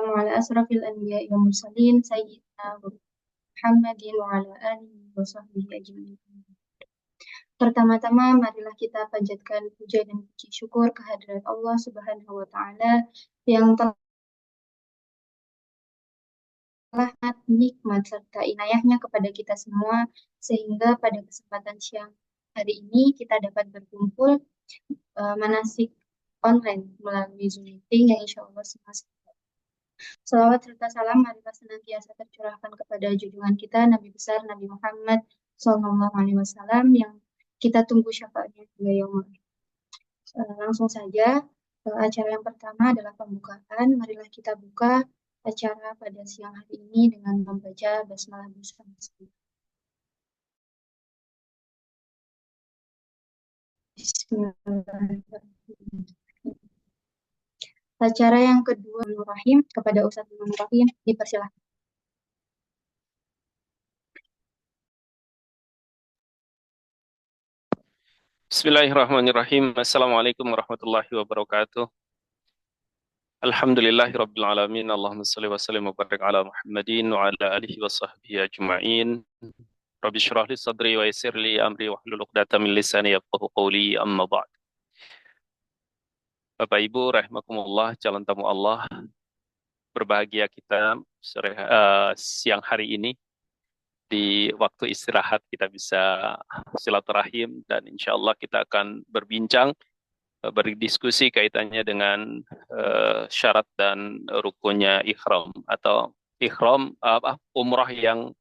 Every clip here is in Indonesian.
wassalamu ala asrafil anbiya'i wal mursalin sayyidina Muhammadin wa ala alihi wa sahbihi ajma'in. Pertama-tama marilah kita panjatkan puja dan puji syukur kehadirat Allah Subhanahu wa taala yang telah nikmat serta inayahnya kepada kita semua sehingga pada kesempatan siang hari ini kita dapat berkumpul manasik online melalui Zoom meeting yang insya Allah semua. Salawat serta salam marilah senantiasa tercurahkan kepada junjungan kita Nabi besar Nabi Muhammad SAW yang kita tunggu syafaatnya hingga yaumul akhir. Langsung saja acara yang pertama adalah pembukaan. Marilah kita buka acara pada siang hari ini dengan membaca basmalah bersama-sama. Bismillahirrahmanirrahim. Acara yang kedua, Rahim, kepada Ustadz Rahim, dipersilahkan. Bismillahirrahmanirrahim. Assalamualaikum warahmatullahi wabarakatuh. Alhamdulillahirabbil alamin. Allahumma shalli wa sallim wa barik ala Muhammadin wa ala alihi wa sahbihi ajma'in. Rabbi shrah li sadri wa yassir li amri wahlul 'uqdatam min lisani yafqahu qawli, amma ba'd. Bapak Ibu rahimakumullah, calon tamu Allah, berbahagia kita siang hari ini di waktu istirahat kita bisa silaturahim dan insya Allah kita akan berbincang, berdiskusi kaitannya dengan syarat dan rukunnya ihram atau ihram umrah yang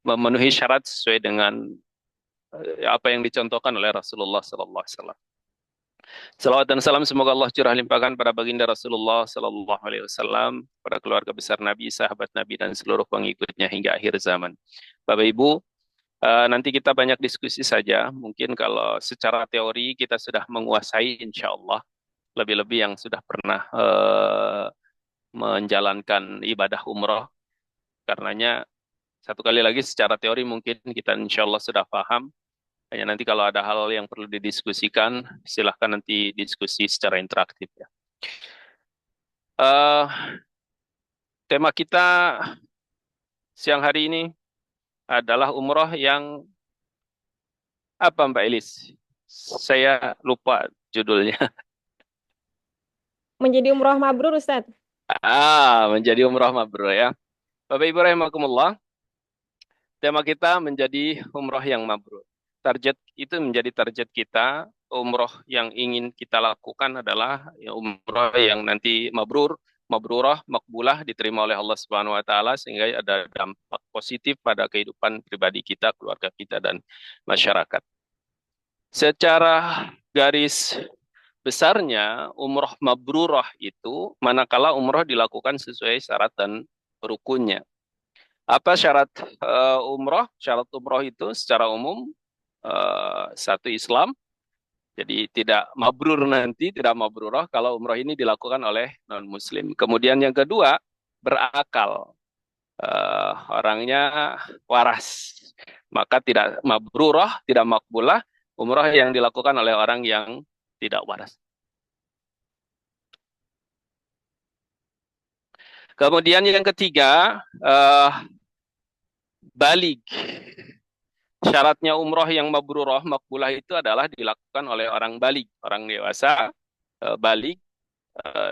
memenuhi syarat sesuai dengan apa yang dicontohkan oleh Rasulullah Sallallahu Alaihi Wasallam. Salawat dan salam semoga Allah curah limpahkan pada baginda Rasulullah Sallallahu Alaihi Wasallam, pada keluarga besar Nabi, sahabat Nabi, dan seluruh pengikutnya hingga akhir zaman. Bapak Ibu, nanti kita banyak diskusi saja. Mungkin kalau secara teori kita sudah menguasai, insya Allah, lebih-lebih yang sudah pernah menjalankan ibadah umroh. Karenanya satu kali lagi secara teori mungkin kita insya Allah sudah paham. Hanya nanti kalau ada hal yang perlu didiskusikan, silahkan nanti diskusi secara interaktif ya. Tema kita siang hari ini adalah umroh yang apa Mbak Elis? Saya lupa judulnya. Menjadi umroh mabrur, Ustaz. Menjadi umroh mabrur ya. Bapak Ibu rahimakumullah, tema kita menjadi umroh yang mabrur. Target itu menjadi target kita. Umroh yang ingin kita lakukan adalah umroh yang nanti mabrur, mabrurah, makbulah, diterima oleh Allah Subhanahu wa taala sehingga ada dampak positif pada kehidupan pribadi kita, keluarga kita, dan masyarakat. Secara garis besarnya, umroh mabrurah itu manakala umroh dilakukan sesuai syarat dan rukunnya. Apa syarat umroh? Syarat umroh itu secara umum satu Islam, jadi tidak mabrur nanti, tidak mabrurah kalau umroh ini dilakukan oleh non-muslim. Kemudian yang kedua, berakal, orangnya waras, maka tidak mabrurah, tidak makbulah umroh yang dilakukan oleh orang yang tidak waras. Kemudian yang ketiga, balig. Syaratnya umroh yang mabrurah, makbulah itu adalah dilakukan oleh orang balig, orang dewasa, balig.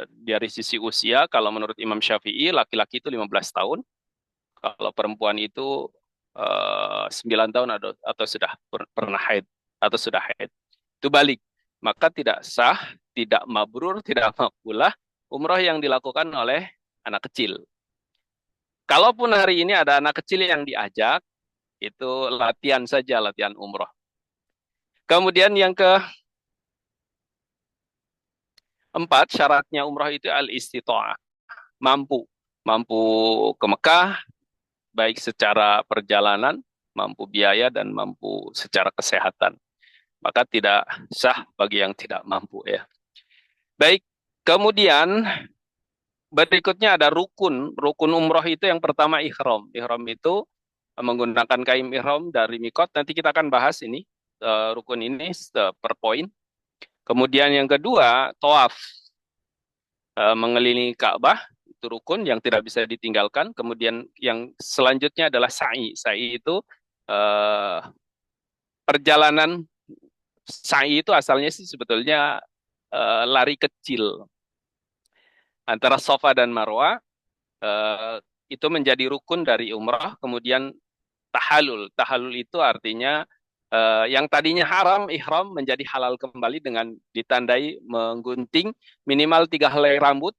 Dari sisi usia, kalau menurut Imam Syafi'i, laki-laki itu 15 tahun. Kalau perempuan itu 9 tahun atau sudah pernah haid, atau sudah haid. Itu balig. Maka tidak sah, tidak mabrur, tidak makbulah umroh yang dilakukan oleh anak kecil. Kalaupun hari ini ada anak kecil yang diajak, itu latihan saja, latihan umroh. Kemudian yang keempat, syaratnya umroh itu al-istita'ah. Mampu ke Mekah, baik secara perjalanan, mampu biaya, dan mampu secara kesehatan. Maka tidak sah bagi yang tidak mampu ya. Baik, kemudian berikutnya ada rukun. Rukun umroh itu yang pertama ihram. Ihram itu menggunakan kain ihram dari mikot. Nanti kita akan bahas ini, rukun ini per poin. Kemudian yang kedua, tawaf. mengelilingi Ka'bah, itu rukun yang tidak bisa ditinggalkan. Kemudian yang selanjutnya adalah sa'i. Sa'i itu eh, perjalanan. Sa'i itu asalnya sih sebetulnya lari kecil antara Safa dan Marwa. eh, itu menjadi rukun dari umrah. Kemudian tahalul. Tahalul itu artinya yang tadinya haram, ihram menjadi halal kembali dengan ditandai menggunting minimal 3 helai rambut,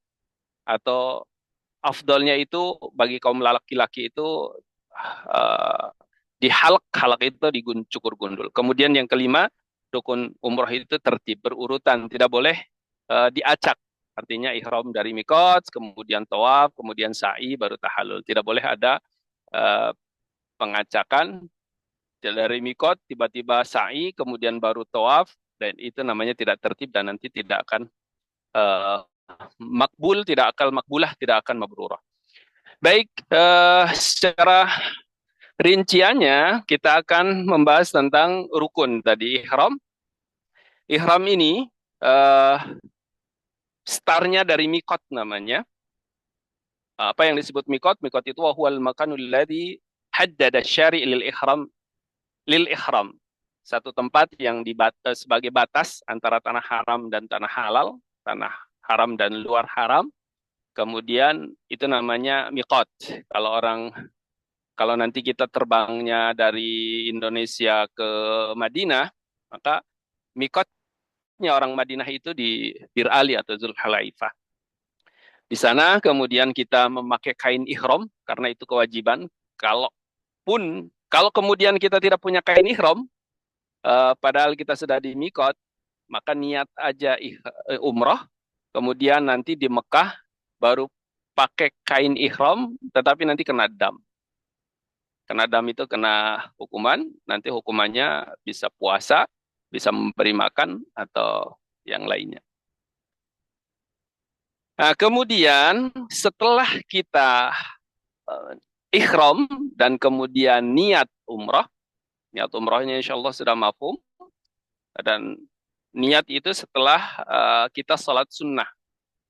atau afdolnya itu bagi kaum laki-laki itu uh, dihalak, halak itu dicukur gundul. Kemudian yang kelima, rukun umroh itu tertib berurutan, tidak boleh diacak. Artinya ihram dari mikot, kemudian tawaf, kemudian sa'i, baru tahallul. Tidak boleh ada uh, pengacakan dari mikot, tiba-tiba sa'i, kemudian baru tawaf, dan itu namanya tidak tertib dan nanti tidak akan uh, makbul, tidak akan makbulah, tidak akan mabrurah. Baik, secara rinciannya kita akan membahas tentang rukun tadi ihram. Ihram ini uh, startnya dari mikot namanya. Apa yang disebut mikot? Mikot itu huwal makanul ladzi haddada syari' lil ihram. Satu tempat yang sebagai batas antara tanah haram dan tanah halal, tanah haram dan luar haram. Kemudian itu namanya mikot. Kalau nanti kita terbangnya dari Indonesia ke Madinah, maka mikotnya orang Madinah itu di Bir Ali atau Zulhulaifah. Di sana kemudian kita memakai kain ihram karena itu kewajiban. Kalau kemudian kita tidak punya kain ihram, padahal kita sudah di mikot, maka niat aja umroh, kemudian nanti di Mekah baru pakai kain ihram, tetapi nanti kena dam. Kena dam itu kena hukuman, nanti hukumannya bisa puasa, bisa memberi makan, atau yang lainnya. Nah, kemudian setelah kita ihram dan kemudian niat umrohnya insya Allah sudah mafhum, dan niat itu setelah kita sholat sunnah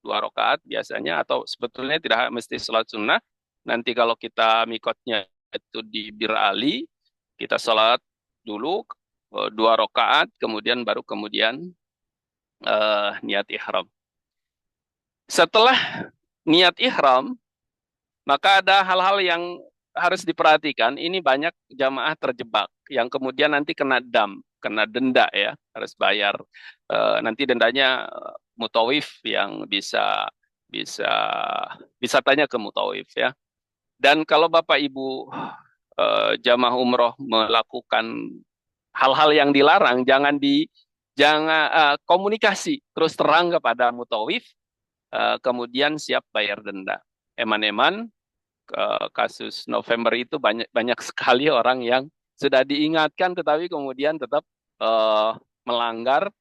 2 rakaat biasanya, atau sebetulnya tidak mesti sholat sunnah. Nanti kalau kita mikotnya itu di Bir Ali, kita sholat dulu 2 rakaat, kemudian baru niat ihram. Setelah niat ihram, maka ada hal-hal yang harus diperhatikan. Ini banyak jamaah terjebak yang kemudian nanti kena kena denda ya, harus bayar. Nanti dendanya mutawif yang bisa bisa bisa tanya ke mutawif ya. Dan kalau Bapak Ibu jamaah umroh melakukan hal-hal yang dilarang, jangan komunikasi terus terang kepada mutawif, kemudian siap bayar denda. Eman-eman kasus November itu banyak sekali orang yang sudah diingatkan tetapi kemudian tetap melanggar.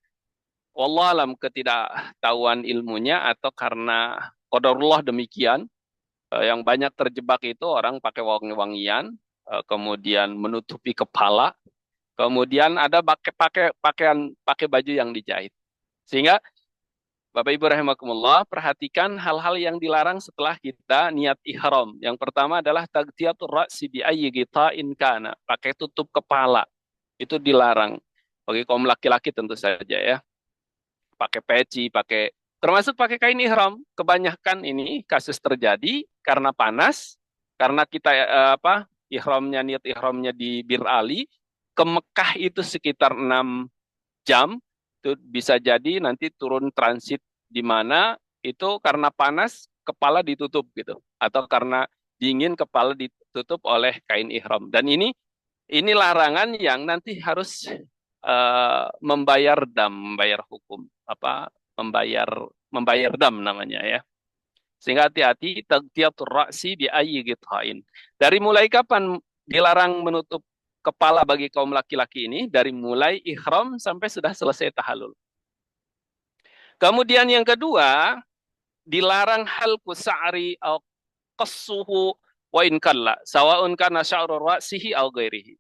Wallah alam, ketidaktahuan ilmunya atau karena qadarullah demikian. Yang banyak terjebak itu orang pakai wangi-wangian, kemudian menutupi kepala, kemudian ada pakai baju yang dijahit. Sehingga Bapak Ibu rahimakumullah, perhatikan hal-hal yang dilarang setelah kita niat ihram. Yang pertama adalah taghtiyatur ra'si bi ayyi ghita'in kana. Pakai tutup kepala. Itu dilarang. Bagi kaum laki-laki tentu saja ya. Pakai peci, termasuk pakai kain ihram. Kebanyakan ini kasus terjadi karena panas, karena kita niat ihramnya di Bir Ali, ke Mekah itu sekitar 6 jam. Itu bisa jadi nanti turun transit di mana itu karena panas kepala ditutup gitu, atau karena dingin kepala ditutup oleh kain ihram. Dan ini larangan yang nanti harus membayar hukum, membayar dam namanya ya. Sehingga hati-hati, taghtiyatur ra'si bi ayyi ghithain. Dari mulai kapan dilarang menutup kepala bagi kaum laki-laki ini? Dari mulai ihram sampai sudah selesai tahallul. Kemudian yang kedua, dilarang halqu sa'ri au qassuhu wa in kalla, sawa'un kana sya'ru ra'sihi au ghairihi.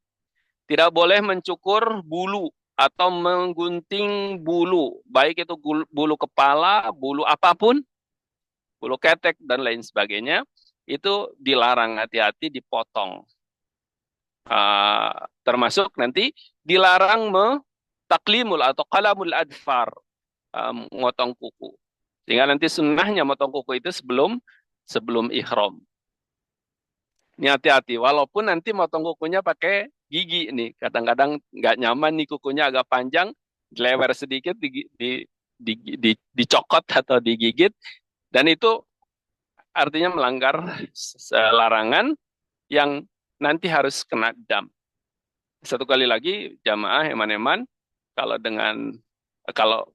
Tidak boleh mencukur bulu atau menggunting bulu, baik itu bulu kepala, bulu apapun, bulu ketek dan lain sebagainya, itu dilarang, hati-hati dipotong. Termasuk nanti dilarang taklimul atau qalamul adfar, motong kuku. Sehingga nanti sunnahnya motong kuku itu sebelum sebelum ihram. Ini hati-hati, walaupun nanti motong kukunya pakai gigi nih. Kadang-kadang nggak nyaman nih kukunya agak panjang, dilewer sedikit, dicokot atau digigit, dan itu artinya melanggar larangan yang nanti harus kena dam. Satu kali lagi, jamaah eman-eman, kalau dengan kalau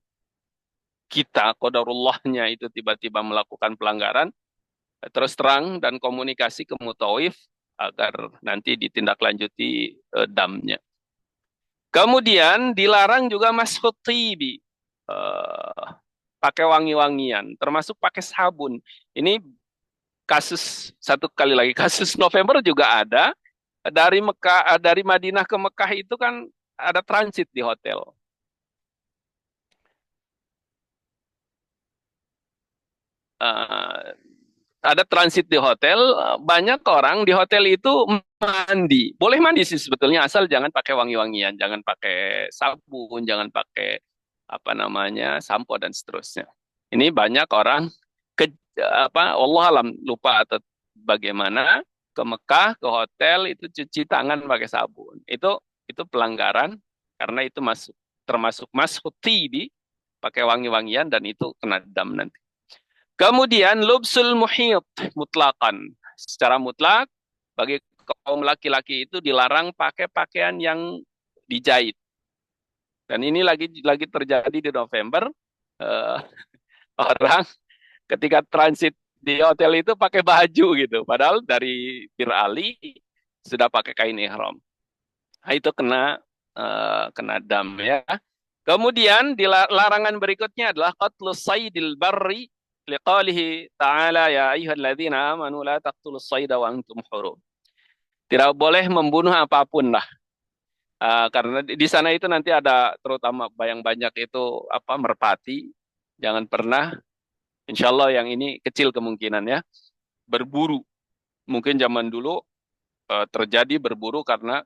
kita qadarullahnya itu tiba-tiba melakukan pelanggaran, terus terang dan komunikasi ke mutawif agar nanti ditindaklanjuti damnya. Kemudian dilarang juga mashut tibi, pakai wangi-wangian, termasuk pakai sabun. Ini kasus satu kali lagi, kasus November juga ada. Dari Mekah, dari Madinah ke Mekah itu kan ada transit di hotel. Eh, ada transit di hotel, banyak orang di hotel itu mandi. Boleh mandi sih sebetulnya, asal jangan pakai wangi-wangian, jangan pakai sabun, jangan pakai apa namanya, sampo dan seterusnya. Ini banyak orang ke Allah alam lupa atau bagaimana ke Mekah, ke hotel itu cuci tangan pakai sabun. Itu pelanggaran karena itu masuk termasuk masuk tibi, pakai wangi-wangian dan itu kena dam nanti. Kemudian lubsul muhit mutlakan. Secara mutlak bagi kaum laki-laki itu dilarang pakai pakaian yang dijahit. Dan ini lagi terjadi di November. Eh, orang ketika transit di hotel itu pakai baju gitu. Padahal dari Bir Ali sudah pakai kain ihram. Nah, itu kena dam ya. Kemudian di larangan berikutnya adalah qatlus saydil barri liqalihi ta'ala ya ayyuhalladzina amanu la taqtulus sayda wa antum hurum. Tidak boleh membunuh apapun lah. Karena di sana itu nanti ada terutama yang banyak itu merpati. Jangan pernah, insya Allah yang ini kecil kemungkinan ya, berburu. Mungkin zaman dulu terjadi berburu karena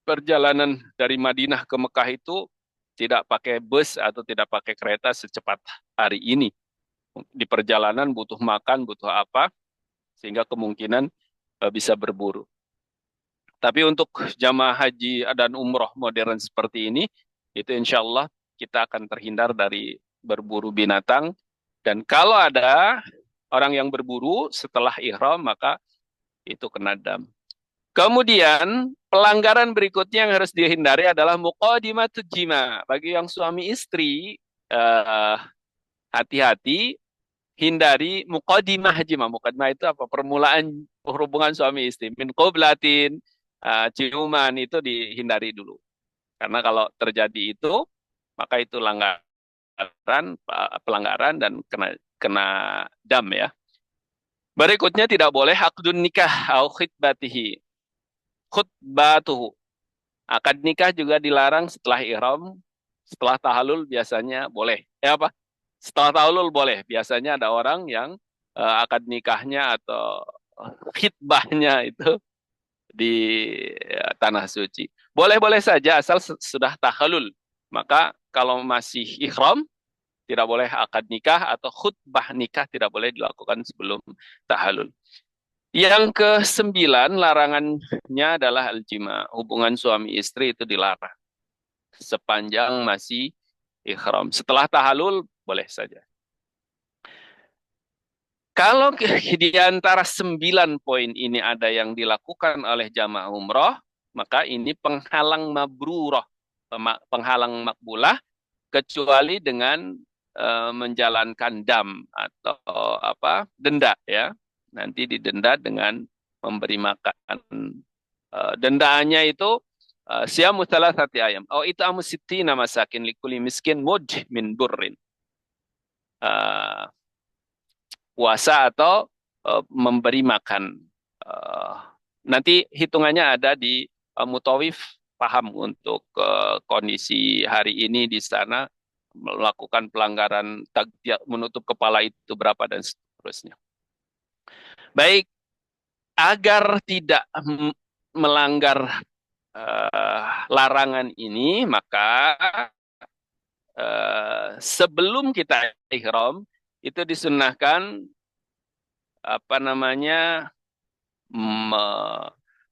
perjalanan dari Madinah ke Mekah itu tidak pakai bus atau tidak pakai kereta secepat hari ini. Di perjalanan butuh makan, butuh apa, sehingga kemungkinan bisa berburu. Tapi untuk jamaah haji dan umroh modern seperti ini, itu insya Allah kita akan terhindar dari berburu binatang. Dan kalau ada orang yang berburu setelah ihram, maka itu kena dam. Kemudian pelanggaran berikutnya yang harus dihindari adalah muqaddimatut jima. Bagi yang suami istri, hati-hati hindari muqaddimah jima. Muqaddimah itu apa? Permulaan hubungan suami istri. Min qoblatin, ciuman itu dihindari dulu. Karena kalau terjadi itu, maka itu pelanggaran dan kena dam ya. Berikutnya tidak boleh akdun nikah atau khitbatihi. Khutbatuhu. Akad nikah juga dilarang setelah ihram, setelah tahallul biasanya boleh. Apa? Setelah tahallul boleh. Biasanya ada orang yang akad nikahnya atau khitbahnya itu di tanah suci. Boleh-boleh saja asal sudah tahallul. Maka kalau masih ihram tidak boleh akad nikah atau khutbah nikah tidak boleh dilakukan sebelum tahallul. Yang ke-9 larangannya adalah al-jima. Hubungan suami istri itu dilarang sepanjang masih ihram. Setelah tahallul boleh saja. Kalau di antara 9 poin ini ada yang dilakukan oleh jamaah umroh, maka ini penghalang mabrurah, penghalang makbulah, kecuali dengan menjalankan dam atau denda ya. Nanti didenda dengan memberi makan. Dendaannya itu siamu thalathati ayam. Oh it'amu sittina masakin likuli miskin mud min burrin. Puasa atau memberi makan. Nanti hitungannya ada di mutawif paham untuk kondisi hari ini di sana melakukan pelanggaran takbir menutup kepala itu berapa dan seterusnya. Baik, agar tidak melanggar larangan ini, maka sebelum kita ihram itu disunnahkan apa namanya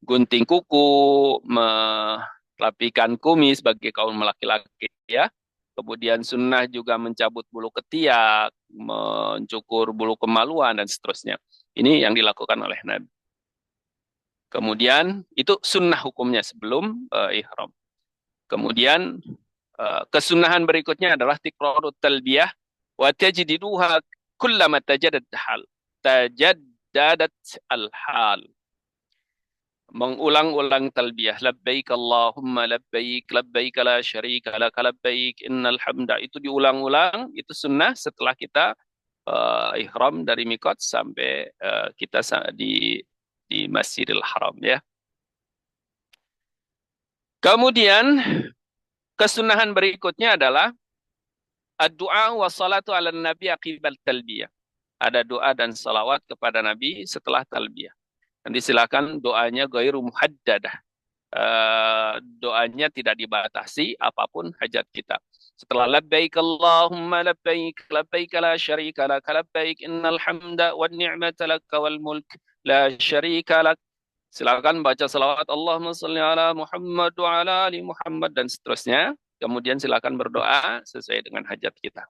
gunting kuku, merapikan kumis bagi kaum laki-laki ya. Kemudian sunnah juga mencabut bulu ketiak, mencukur bulu kemaluan dan seterusnya. Ini yang dilakukan oleh Nabi. Kemudian itu sunnah hukumnya sebelum ihram. Kemudian kesunahan berikutnya adalah tikrarut talbiyah wa tajdiduha kullama tajaddadat al-hal. Mengulang-ulang talbiyah, labbaik Allahumma labbaik, labbaik la syarika lak, labbaik innal hamda, itu diulang-ulang, itu sunnah setelah kita ihram dari mikot sampai kita di Masjidil Haram ya. Kemudian kesunahan berikutnya adalah ad-du'a wa salatu ala nabi aqibal talbiyah. Ada doa dan salawat kepada Nabi setelah talbiyah. Nanti silakan doanya ghairu muhaddadah. Doanya tidak dibatasi apapun hajat kita. Setelah labbaik Allahumma labbaik, labbaik la syarika lak, labbaik innal hamda wan ni'mata lak wal mulk la syarika lak. Silakan baca salawat Allahumma shalli ala Muhammad wa ala ali Muhammad dan seterusnya. Kemudian silakan berdoa sesuai dengan hajat kita.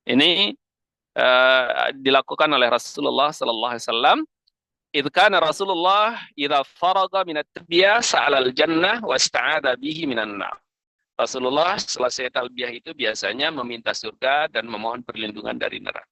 Ini dilakukan oleh Rasulullah sallallahu alaihi wasallam. إذ كان رسول الله إذا فرغ من التلبية سأل الجنة واستعاذ به من النار. Rasulullah selesai talbiyah itu biasanya meminta surga dan memohon perlindungan dari neraka.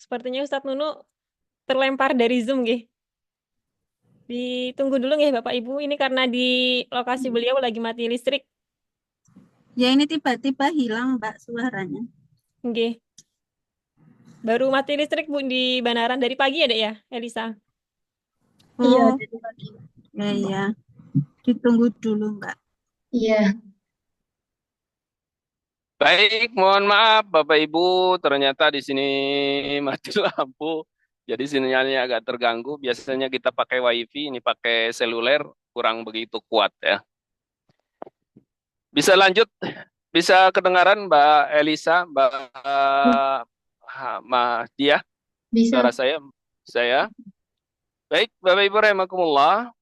Sepertinya Ustadz Nunu terlempar dari Zoom, nggih. Ditunggu dulu nggih Bapak Ibu, ini karena di lokasi beliau lagi mati listrik. Ya ini tiba-tiba hilang Mbak suaranya. Nggih. Baru mati listrik Bu di Banaran dari pagi ya, Dek ya, Elisa? Iya, Oh, dari pagi. ya. Ditunggu dulu Mbak. Iya. Baik, mohon maaf Bapak Ibu, ternyata di sini mati lampu. Jadi sinyalnya agak terganggu. Biasanya kita pakai WiFi, ini pakai seluler, kurang begitu kuat ya. Bisa lanjut, bisa kedengaran Mbak Elisa, Mbak Dia, Bisa. suara saya. Baik, Bapak Ibu rahimakumullah.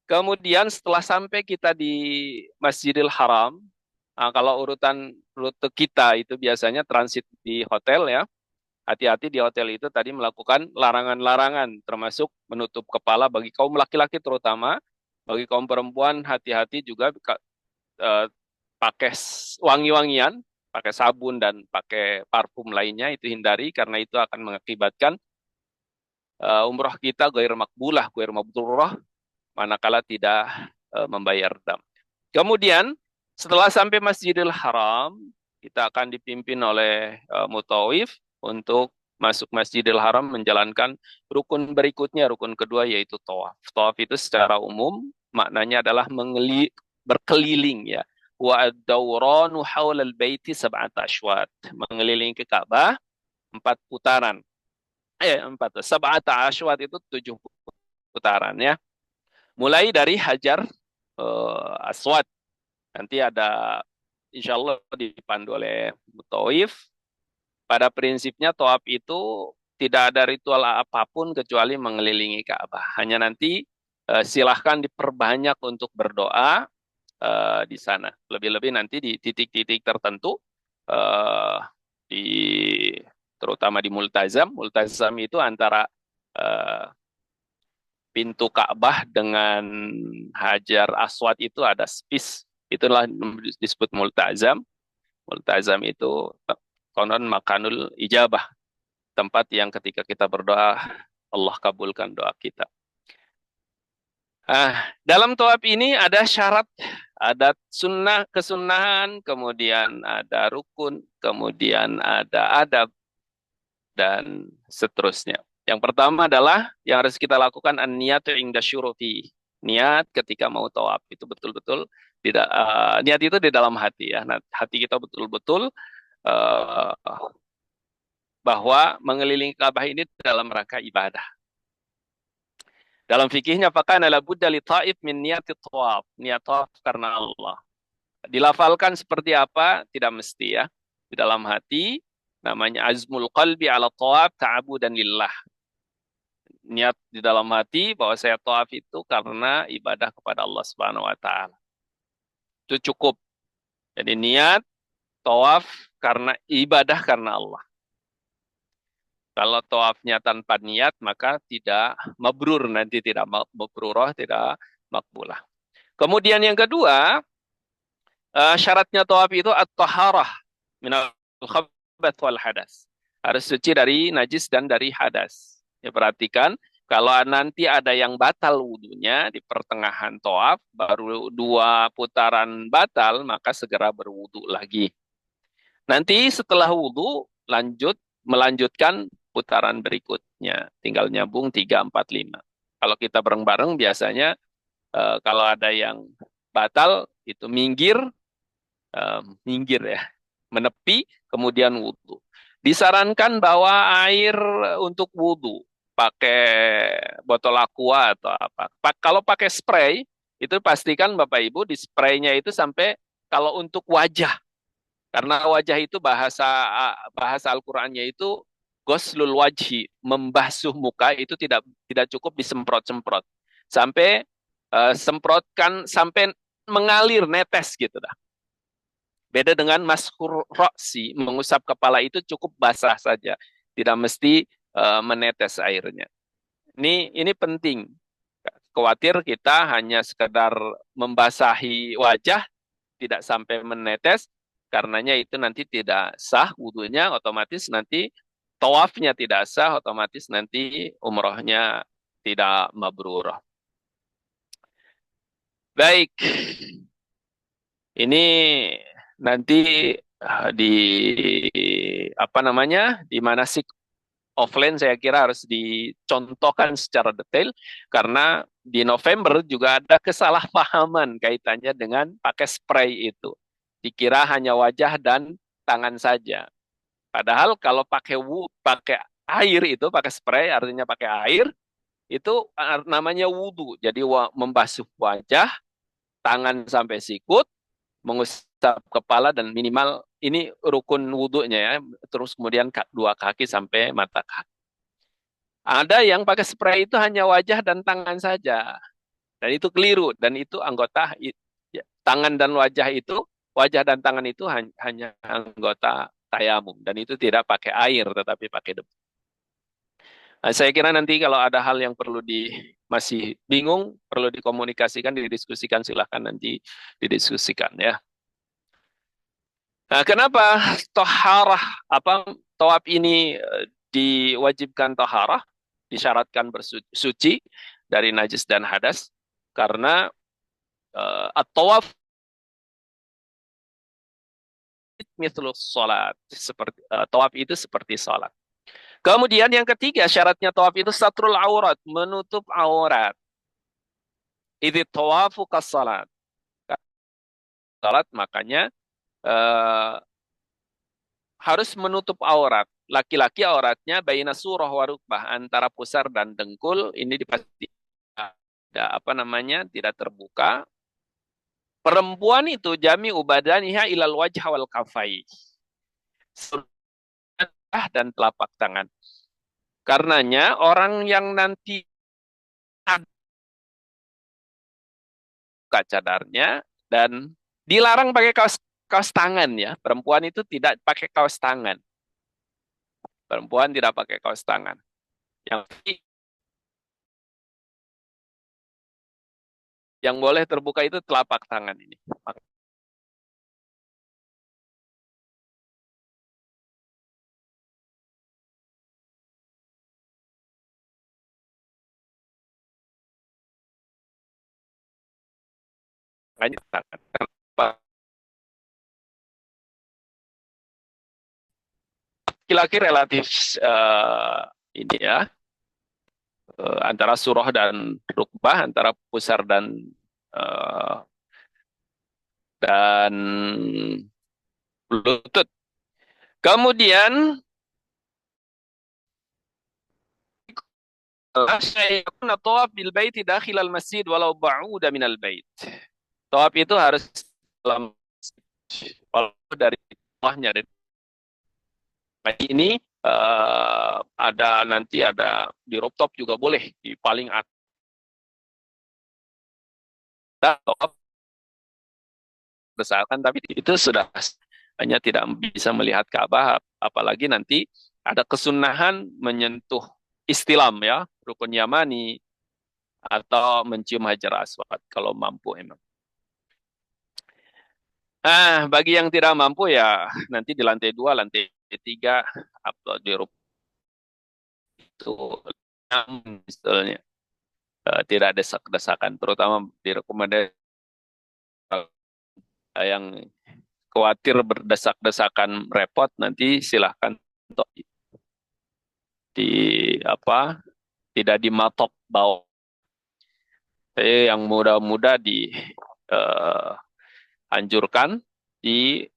Kemudian setelah sampai kita di Masjidil Haram, nah, kalau urutan rute kita itu biasanya transit di hotel ya. Hati-hati di hotel itu tadi melakukan larangan-larangan, termasuk menutup kepala bagi kaum laki-laki terutama. Bagi kaum perempuan hati-hati juga pakai wangi-wangian, pakai sabun dan pakai parfum lainnya itu hindari karena itu akan mengakibatkan umroh kita ghair makbulah, ghair mabrurah manakala tidak membayar dam. Kemudian setelah sampai Masjidil Haram, kita akan dipimpin oleh mutawif untuk masuk Masjidil Haram menjalankan rukun berikutnya, rukun kedua yaitu tawaf. Tawaf itu secara umum maknanya adalah berkeliling ya. Wa ad-dawranu haulal baiti sab'ata ashwat. Mengelilingi Ka'bah 4 putaran. Sab'ata ashwat itu 7 putaran ya. Mulai dari Hajar Aswad. Nanti ada insya Allah dipandu oleh mutawif. Pada prinsipnya tawaf itu tidak ada ritual apapun kecuali mengelilingi Ka'bah. Hanya nanti silahkan diperbanyak untuk berdoa di sana. Lebih-lebih nanti di titik-titik tertentu, di terutama di Multazam. Multazam itu antara pintu Ka'bah dengan Hajar Aswad itu ada space. Itulah disebut multazam. Multazam itu konon makanul ijabah, tempat yang ketika kita berdoa Allah kabulkan doa kita. Dalam tawaf ini ada syarat, ada sunnah, kesunahan, kemudian ada rukun, kemudian ada adab, dan seterusnya. Yang pertama adalah yang harus kita lakukan an-niyatu inda syuruti. Niat ketika mau tawaf itu betul-betul tidak niat itu di dalam hati ya. Nah, hati kita betul-betul uh, bahwa mengelilingi Ka'bah ini dalam rangka ibadah. Dalam fikihnya fakana la budda li ta'if min niyati tawaf. Niat tawaf karena Allah. Dilafalkan seperti apa? Tidak mesti ya. Di dalam hati namanya azmul qalbi ala tawaf ta'abudan lillah. Niat di dalam hati bahwa saya tawaf itu karena ibadah kepada Allah Subhanahu wa taala. Itu cukup. Jadi niat tawaf karena ibadah karena Allah. Kalau tawafnya tanpa niat maka tidak mabrur, nanti tidak mabrurah, tidak makbulah. Kemudian yang kedua, syaratnya tawaf itu at-taharah minal khabath wal hadas. Harus suci dari najis dan dari hadas. Ya, perhatikan, kalau nanti ada yang batal wudunya di pertengahan tawaf, baru 2 putaran batal, maka segera berwudu lagi. Nanti setelah wudu, melanjutkan putaran berikutnya. Tinggal nyambung 3, 4, 5. Kalau kita bareng-bareng biasanya kalau ada yang batal itu minggir ya, menepi, kemudian wudu. Disarankan bawa air untuk wudu, pakai botol aqua atau apa. Kalau pakai spray, itu pastikan Bapak Ibu di spraynya itu sampai kalau untuk wajah. Karena wajah itu bahasa Al-Qur'annya itu ghuslul wajhi, membasuh muka itu tidak cukup disemprot-semprot. Sampai semprotkan sampai mengalir, netes gitu dah. Beda dengan mashur roksi, mengusap kepala itu cukup basah saja, tidak mesti menetes airnya. Ini penting. Khawatir kita hanya sekedar membasahi wajah, tidak sampai menetes, karenanya itu nanti tidak sah wudunya, otomatis nanti tawafnya tidak sah, otomatis nanti umrohnya tidak mabrurah. Baik, ini nanti di di manasik offline saya kira harus dicontohkan secara detail karena di November juga ada kesalahpahaman kaitannya dengan pakai spray itu. Dikira hanya wajah dan tangan saja. Padahal kalau pakai air itu, pakai spray artinya pakai air, itu namanya wudu. Jadi membasuh wajah, tangan sampai sikut, mengusap kepala, dan minimal ini rukun wudunya ya, terus kemudian 2 kaki sampai mata kaki. Ada yang pakai spray itu hanya wajah dan tangan saja. Dan itu keliru, dan itu anggota tangan dan wajah dan tangan itu hanya anggota tayamum, dan itu tidak pakai air tetapi pakai debu. Nah, saya kira nanti kalau ada hal yang masih bingung, perlu dikomunikasikan, didiskusikan, silahkan nanti didiskusikan ya. Nah, kenapa tawaf ini diwajibkan taharah, disyaratkan bersuci dari najis dan hadas? Karena at-tawaf mithlus salat, seperti tawaf itu seperti salat. Kemudian yang ketiga, syaratnya tawaf itu satrul aurat, menutup aurat. Idzi tawafu kas-salat. Salat makanya harus menutup aurat. Laki-laki auratnya baina surah wa rukbah, antara pusar dan dengkul, ini dipastikan tidak terbuka. Perempuan itu jami ubadaniha ilal wajh wal kafai, dan telapak tangan. Karenanya orang yang nanti buka cadarnya, dan dilarang pakai kaos tangan ya. Perempuan itu tidak pakai kaos tangan. Perempuan tidak pakai kaos tangan. Yang Yang boleh terbuka itu telapak tangan ini. Makanya tangan. Kenapa? Laki-laki relatif ini ya, antara surah dan rukbah, antara pusar eh, dan lutut. Kemudian yakuna tawaf bil baiti dakhil al masjid walau ba'uda min al bait. Tawaf itu harus dalam walau dari rumahnya. Ini ada nanti ada di rooftop juga boleh di paling atas tawaf besarkan, tapi itu sudah hanya tidak bisa melihat Ka'bah, apalagi nanti ada kesunahan menyentuh istilam ya, rukun yamani atau mencium hajar aswad kalau mampu emang. Bagi yang tidak mampu ya nanti di lantai 2, lantai 3 atau di rooftop itu misalnya tidak desak-desakan, terutama direkomendasi yang khawatir berdesak-desakan repot, nanti silahkan untuk di apa tidak dimatok bawah. Yang mudah-mudah dianjurkan di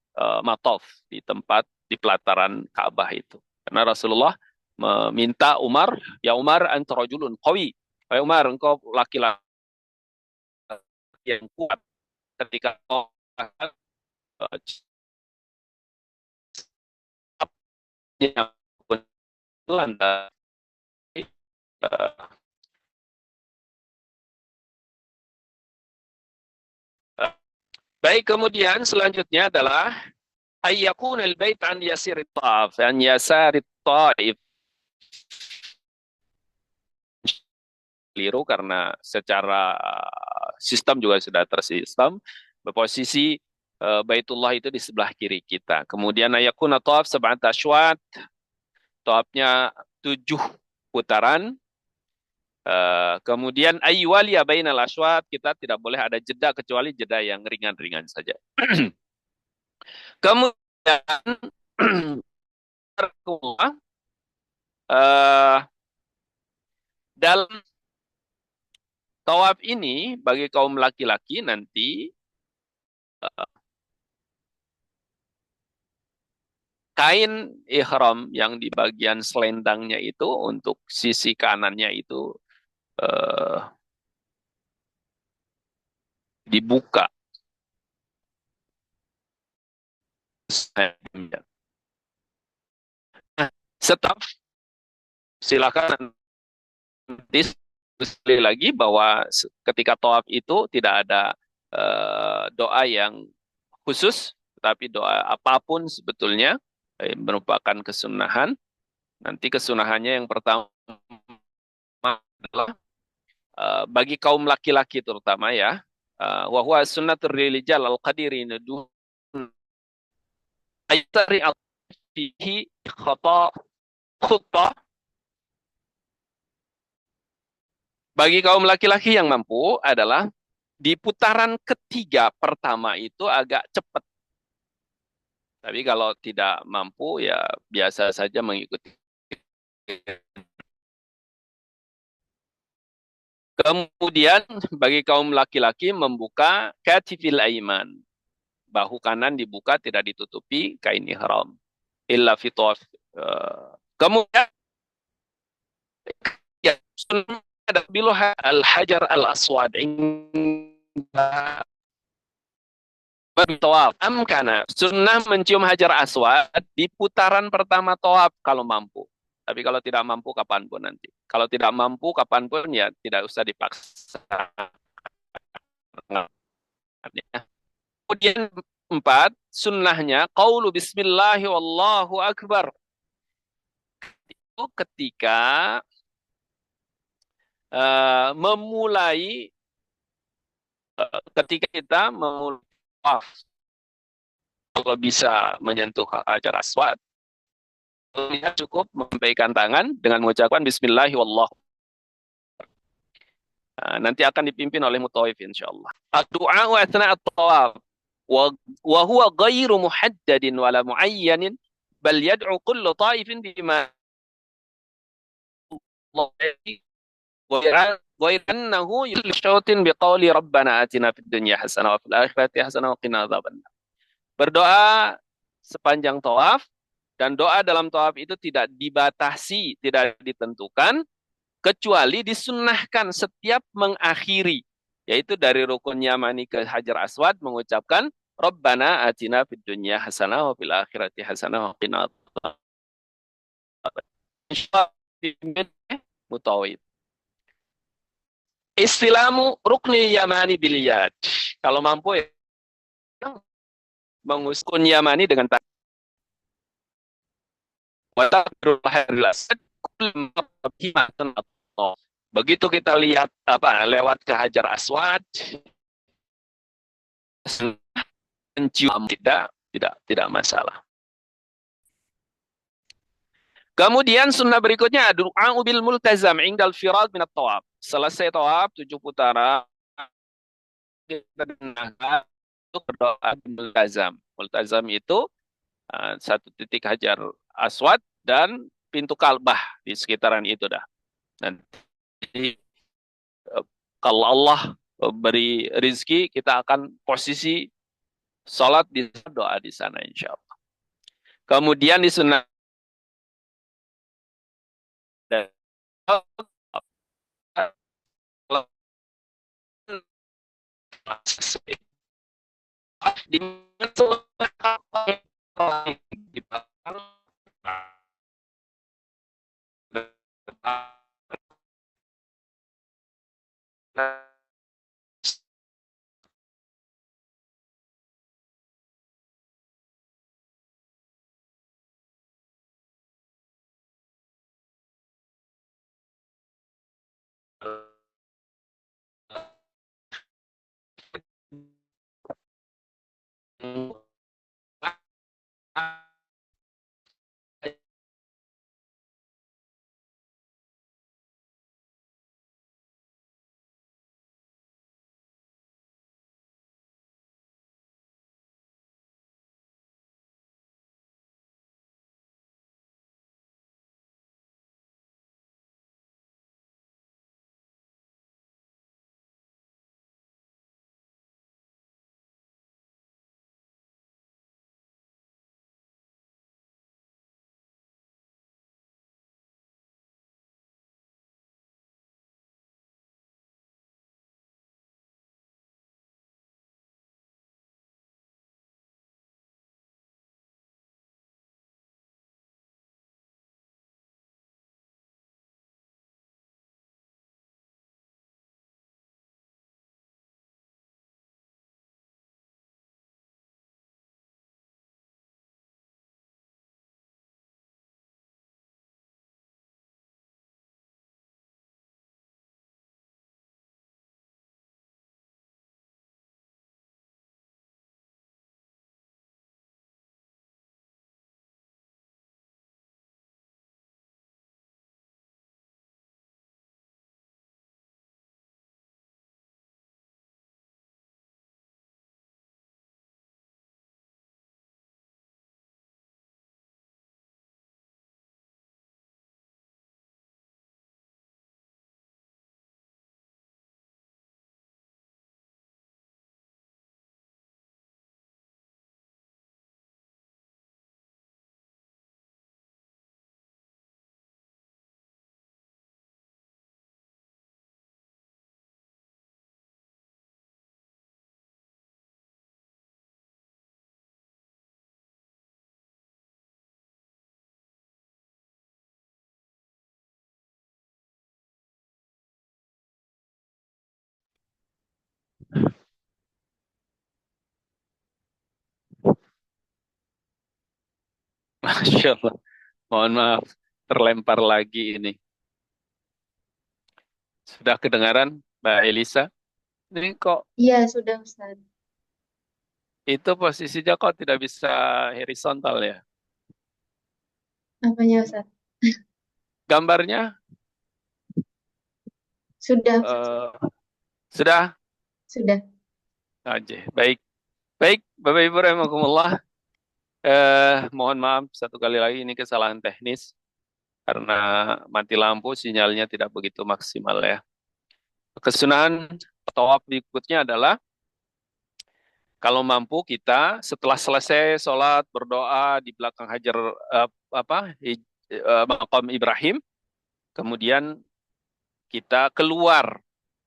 matof, di tempat di pelataran Ka'bah itu. Karena Rasulullah meminta Umar, ya Umar anta rajulun qawi. Wahai Umar, engkau laki-laki yang kuat ketika itu Anda baik, kemudian selanjutnya adalah ayyakun al-bait an yasirit ta'af, an yasarit ta'if. Keliru karena secara sistem juga sudah tersistem. Posisi Baitullah itu di sebelah kiri kita. Kemudian ayakun tawaf sab'ata asywat. Tawafnya 7 putaran. Kemudian ayyuwaliya bainal asywat, kita tidak boleh ada jeda kecuali jeda yang ringan-ringan saja. Kemudian dalam tawaf ini bagi kaum laki-laki nanti kain ihram yang di bagian selendangnya itu untuk sisi kanannya itu dibuka. Staf silakan nanti sekali lagi bahwa ketika tawaf itu tidak ada doa yang khusus, tetapi doa apapun sebetulnya merupakan kesunahan. Nanti kesunahannya yang pertama adalah bagi kaum laki-laki terutama ya, wa huwa sunnatur rijal al-qadirin dun aytari fihi khutbah. Bagi kaum laki-laki yang mampu adalah di putaran ketiga pertama itu agak cepat. Tapi kalau tidak mampu ya biasa saja mengikuti. Kemudian bagi kaum laki-laki membuka katifil aiman. Bahu kanan dibuka, tidak ditutupi kain ihram. Illa fi tawaf. Kemudian ya, sunnah ada biluha al-hajar al-aswad tawaf. Amkana sunnah mencium hajar aswad di putaran pertama tawaf kalau mampu. Tapi kalau tidak mampu kapanpun nanti. Kalau tidak mampu kapanpun ya tidak usah dipaksa. Kemudian 4, sunnahnya qaulu bismillahi wallahu akbar. Itu ketika memulai ketika kita memulai tawaf, kalau bisa menyentuh Hajar Aswad, cukup membaikan tangan dengan mengucapkan Bismillahirrahmanirrahim. Nanti akan dipimpin oleh mutawif insyaallah. Ad-du'a wa athna' at-tawaf wa huwa ghairu muhaddadin wala muayyanin bal yad'u kullu ta'ifin bima غير أنه يشوط بقول ربنا آتنا في الدنيا حسنة وفي الآخرة حسنة وقنا عذاب النار. Berdoa sepanjang tawaf, dan doa dalam tawaf itu tidak dibatasi, tidak ditentukan, kecuali disunnahkan setiap mengakhiri, yaitu dari rukun Yamani ke Hajar Aswad mengucapkan Rabbana atina fid dunya hasanah wa fil akhirati hasanah wa qina adzabannar. Mutawif. Istilamu rukni Yamani bil yad. Kalau mampu ya, menguskun Yamani dengan tangan. Begitu kita lihat lewat ke Hajar Aswad, mencium tidak masalah. Kemudian sunnah berikutnya doa bil multazam indal firad min at-tawaf. Selesai tawaf 7 putaran, kita untuk berdoa multazam. Multazam itu satu titik Hajar Aswad dan pintu Ka'bah di sekitaran itu dah. Nanti kalau Allah beri rizki, kita akan posisi sholat di doa di sana insya Allah. Kemudian di sunnah di Masya Allah. Mohon maaf, terlempar lagi ini. Sudah kedengaran, Mbak Elisa? Ini kok Iya, sudah Ustaz. itu posisinya kok tidak bisa horizontal ya? Apanya Ustaz? Gambarnya Sudah Ustaz, eh, sudah sudah. aja. Baik. Baik, Bapak Ibu rahimakumullah. Mohon maaf satu kali lagi ini kesalahan teknis karena mati lampu sinyalnya tidak begitu maksimal ya. Kesunahan tawaf berikutnya adalah kalau mampu kita setelah selesai sholat berdoa di belakang hajar maqam Ibrahim, kemudian kita keluar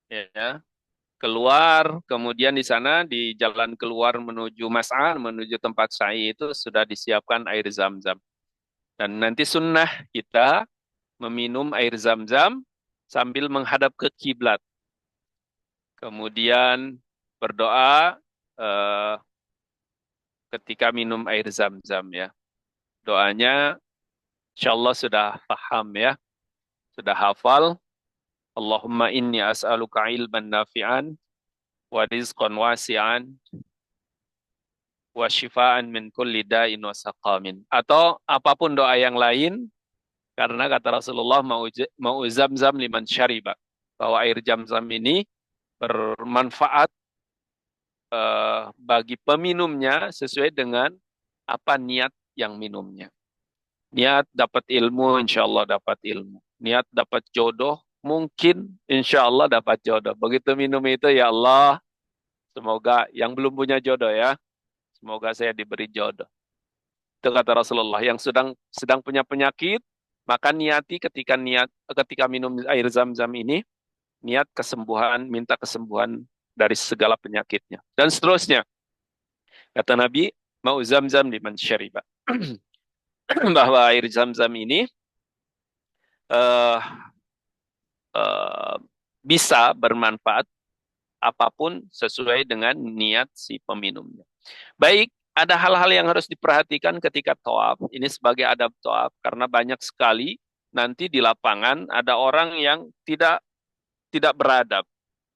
ya, keluar kemudian di sana di jalan keluar menuju Mas'ah menuju tempat sa'i itu sudah disiapkan air zam-zam dan nanti sunnah kita meminum air zam-zam sambil menghadap ke kiblat kemudian berdoa eh, ketika minum air zam-zam ya doanya insyaallah sudah paham ya sudah hafal Allahumma inni as'aluka ilman nafi'an wa rizqan wasi'an wa syifaan min kulli da'in wa saqamin. Atau apapun doa yang lain, karena kata Rasulullah mau zam-zam liman syariba. Bahwa air zam-zam ini bermanfaat bagi peminumnya sesuai dengan apa niat yang minumnya. Niat dapat ilmu, insya Allah dapat ilmu. Niat dapat jodoh, mungkin insya Allah dapat jodoh. Begitu minum itu, ya Allah, semoga yang belum punya jodoh ya, semoga saya diberi jodoh. Itu kata Rasulullah. Yang sedang punya penyakit, maka niati ketika minum air zam-zam ini, niat kesembuhan, minta kesembuhan dari segala penyakitnya. Dan seterusnya. Kata Nabi, mau zam-zam liman syariba. Bahwa air zam-zam ini uh, uh, bisa bermanfaat apapun sesuai dengan niat si peminumnya. Baik, ada hal-hal yang harus diperhatikan ketika tawaf. Ini sebagai adab tawaf karena banyak sekali nanti di lapangan ada orang yang tidak beradab.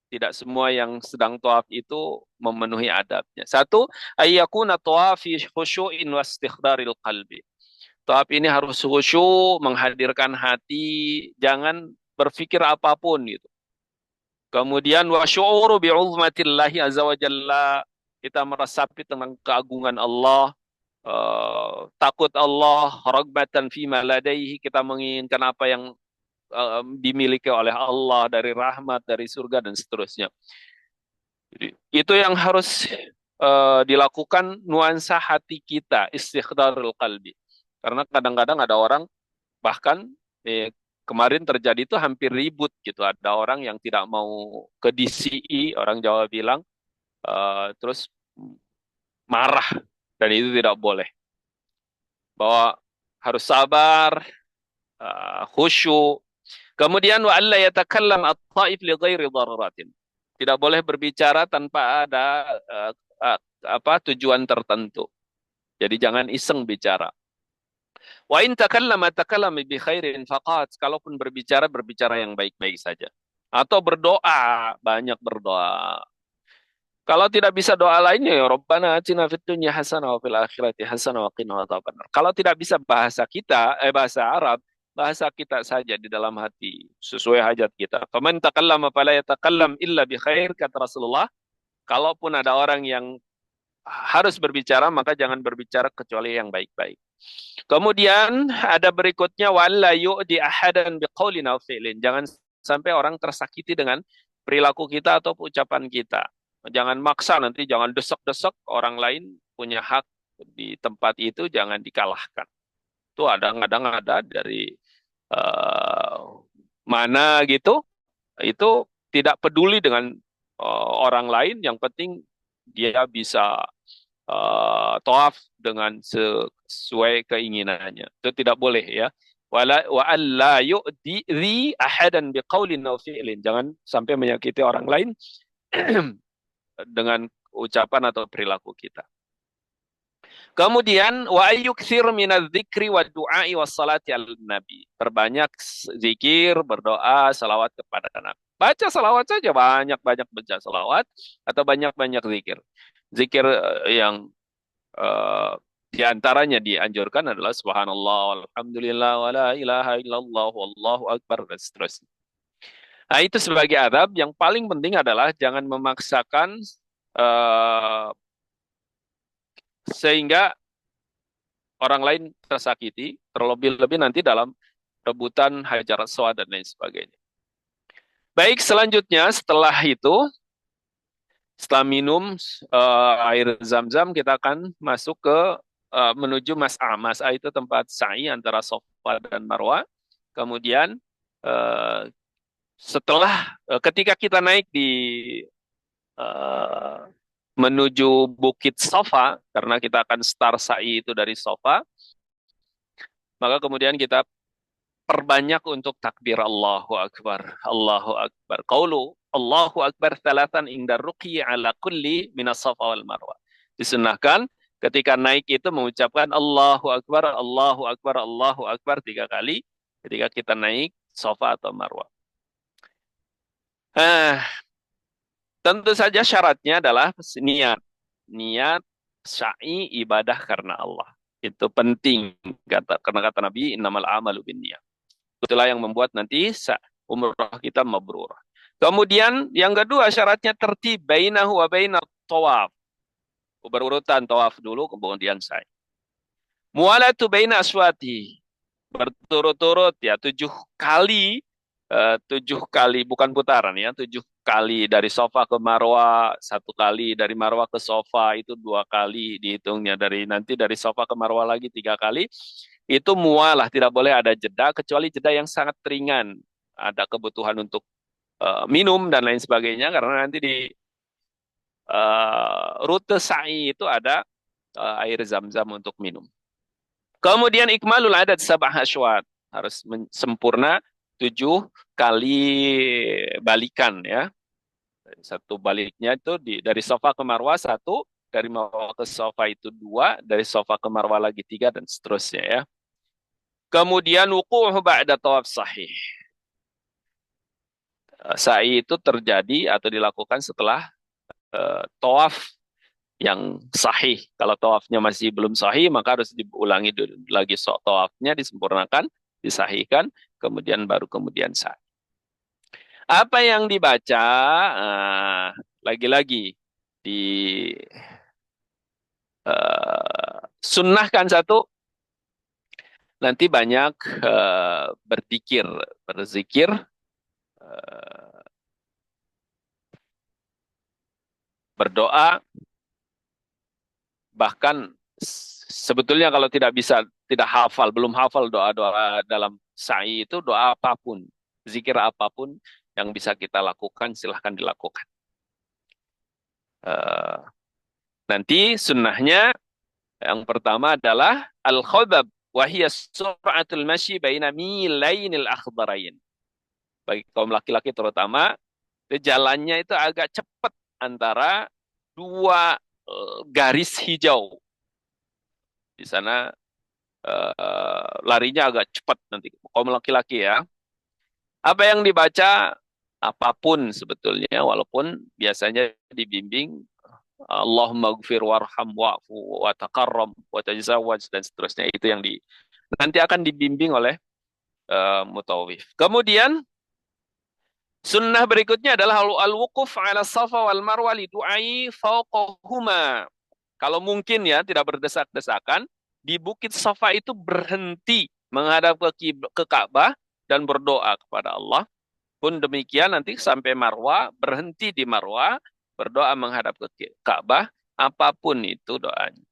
Tidak semua yang sedang tawaf itu memenuhi adabnya. Satu, ayyakuna tawafi khusyu'in wa istikhdaril qalbi. Tawaf ini harus khusyuk, menghadirkan hati, jangan berpikir apapun gitu. Kemudian wa syu'uru bi'uzmatillahi azza wa jalla, kita meresapi tentang keagungan Allah, takut Allah, ragbatan fima ladaihi, kita menginginkan apa yang dimiliki oleh Allah dari rahmat, dari surga dan seterusnya. Jadi, itu yang harus dilakukan nuansa hati kita, istikhdarul qalbi. Karena kadang-kadang ada orang bahkan kemarin terjadi itu hampir ribut gitu. Ada orang yang tidak mau ke DCI, orang Jawa bilang, terus marah dan itu tidak boleh. Bahwa harus sabar, khusyuk. Kemudian wa alla yatakallam at-taif li ghairi dararatin. Tidak boleh berbicara tanpa ada tujuan tertentu. Jadi jangan iseng bicara. Wa in takallama bi khairin faqat. Kalaupun berbicara yang baik-baik saja. Atau berdoa, banyak berdoa. Kalau tidak bisa doa lainnya ya Rabbana atina fid dunya hasanah wa fil akhirati hasanah wa qina adzabannar. Kalau tidak bisa bahasa kita, bahasa Arab, bahasa kita saja di dalam hati sesuai hajat kita. Faman takallama fala yatakallam illa bi khair, kata Rasulullah. Kalaupun ada orang yang harus berbicara, maka jangan berbicara kecuali yang baik-baik. Kemudian ada berikutnya wala yu'di ahadan biqaulin aw fi'lin. Jangan sampai orang tersakiti dengan perilaku kita atau ucapan kita. Jangan maksa, nanti jangan desek-desek, orang lain punya hak di tempat itu, jangan dikalahkan. Itu kadang-kadang ada dari mana gitu, itu tidak peduli dengan orang lain, yang penting dia bisa tawaf dengan sesuai keinginannya. Itu tidak boleh ya. Wa alla yu'di ahadan biqaulin aw fi'lin. Jangan sampai menyakiti orang lain dengan ucapan atau perilaku kita. Kemudian wa ayyukthir minadz-dzikri wad-du'a'i was-salati 'alan nabi. Perbanyak zikir, berdoa, salawat kepada Nabi. Baca salawat saja, banyak-banyak baca salawat atau banyak-banyak zikir. Zikir yang eh, di antaranya dianjurkan adalah subhanallah, alhamdulillah, wala ilaha illallah, wallahu akbar, dan seterusnya. Nah, itu sebagai adab. Yang paling penting adalah jangan memaksakan eh, sehingga orang lain tersakiti, terlebih-lebih nanti dalam rebutan hajar aswad dan lain sebagainya. Baik, selanjutnya setelah itu, setelah minum air zam-zam, kita akan masuk ke menuju Mas'a. Mas'a itu tempat sa'i antara Safa dan Marwah. Kemudian eh, setelah ketika kita naik di eh, menuju Bukit Safa, karena kita akan start sa'i itu dari Safa, maka kemudian kita perbanyak untuk takbir Allahu Akbar. Allahu Akbar. Qaulu Allahu Akbar thalathan inda ruqyi ala kulli minas Safa wal Marwah. Disunahkan ketika naik itu mengucapkan Allahu Akbar, Allahu Akbar, Allahu Akbar 3 kali ketika kita naik Safa atau Marwah. Tentu saja syaratnya adalah niat. Niat syai ibadah karena Allah. Itu penting karena kata Nabi innamal amalu binniyat. Itulah yang membuat nanti umrah kita mabrur. Kemudian yang kedua syaratnya tertib bainahu wa bainat tawaf. Berurutan tawaf dulu kemudian sa'i. Mualatu baina aswati. Berturut-turut ya 7 kali 7 kali bukan putaran ya, 7 kali dari Safa ke Marwah, 1 kali dari Marwah ke Safa itu 2 kali dihitungnya, nanti dari Safa ke Marwah lagi 3 kali. Itu mualah, tidak boleh ada jeda kecuali jeda yang sangat ringan, ada kebutuhan untuk minum dan lain sebagainya, karena nanti di rute sa'i itu ada air zam-zam untuk minum. Kemudian ikmalul adad sab'ah asywat, harus sempurna 7 kali balikan ya. Satu baliknya itu dari Safa ke Marwah 1, dari Marwah ke Safa itu 2, dari Safa ke Marwah lagi 3 dan seterusnya ya. Kemudian wuqu'uhu ba'da tawaf sahih. Sa'i itu terjadi atau dilakukan setelah tawaf yang sahih. Kalau tawafnya masih belum sahih, maka harus diulangi lagi tawafnya, disempurnakan, disahihkan, kemudian sa'i. Apa yang dibaca? Lagi-lagi sunnahkan satu, nanti banyak berzikir, berdoa, bahkan sebetulnya kalau tidak hafal, belum hafal doa-doa dalam sa'i itu, doa apapun, zikir apapun yang bisa kita lakukan, silahkan dilakukan. Nanti sunnahnya yang pertama adalah al-khobab, wahiyya sur'atul masyi baina milainil akhdarain. Bagi kaum laki-laki terutama, jalannya itu agak cepat antara 2 garis hijau. Di sana larinya agak cepat nanti kaum laki-laki ya. Apa yang dibaca apapun sebetulnya, walaupun biasanya dibimbing Allahumma gfir warham wa'fu wa taqarram wa tajzawaj dan seterusnya, itu yang nanti akan dibimbing oleh mutawif. Kemudian sunnah berikutnya adalah al-wuquf ala Safa wal Marwah li du'ai fawqahuma. Kalau mungkin ya, tidak berdesak-desakan, di Bukit Safa itu berhenti menghadap ke Ka'bah dan berdoa kepada Allah. Pun demikian nanti sampai Marwah, berhenti di Marwah, berdoa menghadap ke Ka'bah, apapun itu doanya.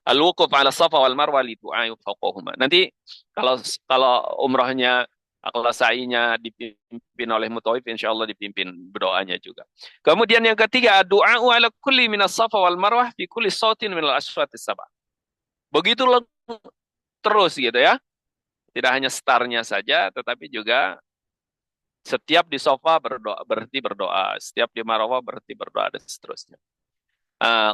Al-wuquf ala Safa wal Marwah li du'ai fawqahuma. Nanti kalau umrahnya, kalau sa'inya dipimpin oleh mutawif, insya Allah dipimpin berdoanya juga. Kemudian yang ketiga, du'a'u ala kulli minas Safa wal Marwah fi kulli sautin minal aswatis sabah. Begitu terus gitu ya. Tidak hanya startnya saja, tetapi juga setiap di Safa berhenti berdoa, setiap di Marwah berhenti berdoa, dan seterusnya.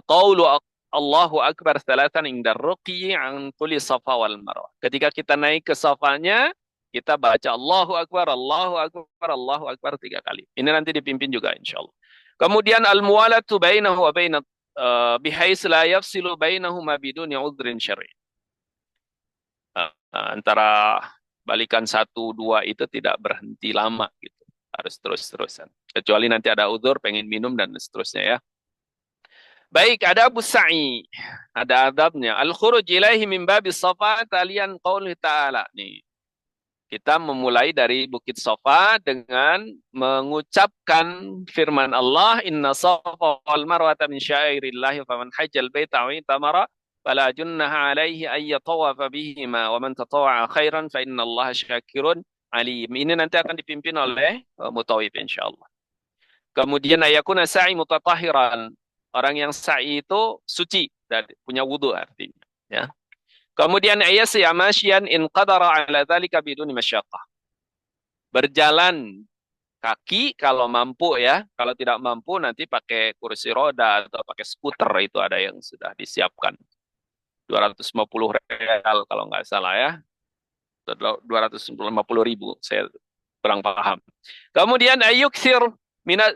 Qaulu Allahu Akbar thalathan inda ruqyi an kulli Safa wal Marwah. Ketika kita naik ke Safanya, Kita baca Allahu Akbar, Allahu Akbar, Allahu Akbar 3 kali. Ini nanti dipimpin juga insya Allah. Kemudian al-muwalatu bainahu wa bainat bihais la yafsilu bainahuma biduni udhrin syar'i. Antara balikan 1, 2 itu tidak berhenti lama gitu. Harus terus-terusan. Kecuali nanti ada udzur, pengen minum dan seterusnya ya. Baik, ada Abu Sa'i. Ada adabnya. Al-khuruj ilaihi min babis safa talian qaulih ta'ala. Nih. Kita memulai dari Bukit Safa dengan mengucapkan firman Allah, Inna safa wal marwata min sya'irillahi faman hajjal baita wa itamara fala junnaha alaihi ay yatawafa bihima wa man tatawwa'a khairan fa innallaha syakirun alim. Ini nanti akan dipimpin oleh mutawif insyaallah. Kemudian ayakuna sa'i mutatahhiran. Orang yang sa'i itu suci dan punya wudu artinya, ya. Kemudian ayasya masyian in qadara ala dzalika biduni masyaqqah. Berjalan kaki kalau mampu ya. Kalau tidak mampu nanti pakai kursi roda atau pakai skuter, itu ada yang sudah disiapkan. 250 real kalau nggak salah ya. 250.000, saya kurang paham. Kemudian ayuksir